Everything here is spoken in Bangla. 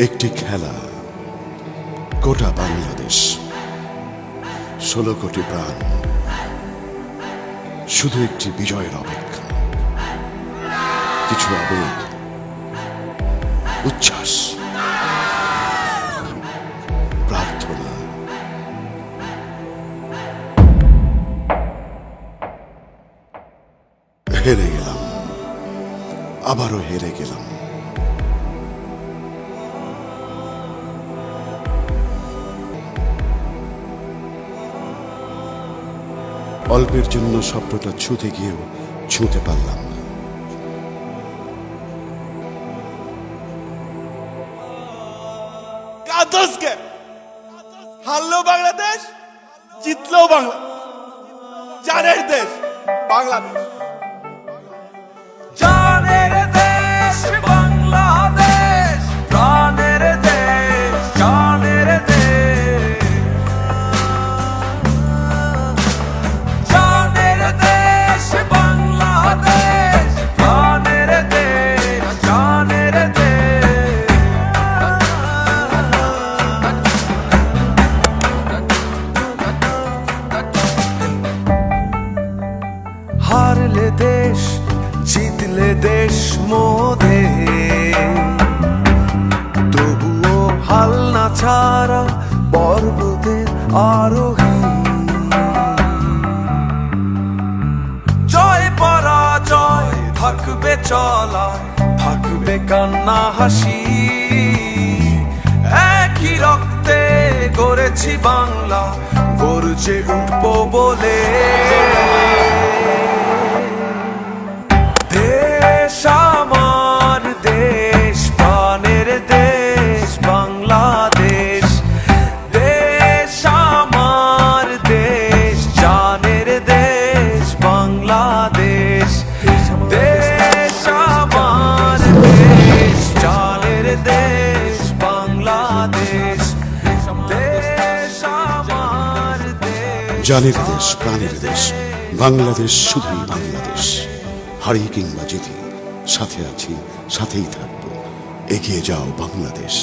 একটি খেলা, গোটা বাংলাদেশ, 16 কোটি প্রাণ, শুধু একটি বিজয়ের অপেক্ষা। কিছু আবেগ, উচ্ছ্বাস, প্রার্থনা। হেরে গেলাম, আবারও হেরে গেলাম। অল্পের জন্য স্বপ্নটা ছুঁতে গিয়েও ছুঁতে পারলাম না। হারলো বাংলাদেশ, জিতলো বাংলা, জানের দেশ বাংলাদেশ। জানের দেশ বাংলাদেশ, প্রাণের দেশ, জানের দেশ। জানের দেশ বাংলাদেশ, প্রাণের দেশ, জানের দেশ। হারলে দেশ, জিতলে দেশ মোদে, তবুও হাল না ছাড়া পর্বতের আরোহী। জয় পরাজয় থাকবে চলা, থাকবে কান্না হাসি। একই রক্তে গড়েছি বাংলা, গর্জে উঠবো বলে। দেশ আমার দেশ, প্রাণের দেশ বাংলাদেশ। দেশ আমার দেশ, জানের দেশ বাংলাদেশ। দেশ আমার দেশ, জানের দেশ বাংলাদেশ। দেশ আমার দেশ, জানের দেশ, প্রাণের দেশ বাংলাদেশ, শুধুই বাংলাদেশ। হারি কিংবা জিতি, সাথে আছি, সাথেই থাকবো। এগিয়ে যাও বাংলাদেশ।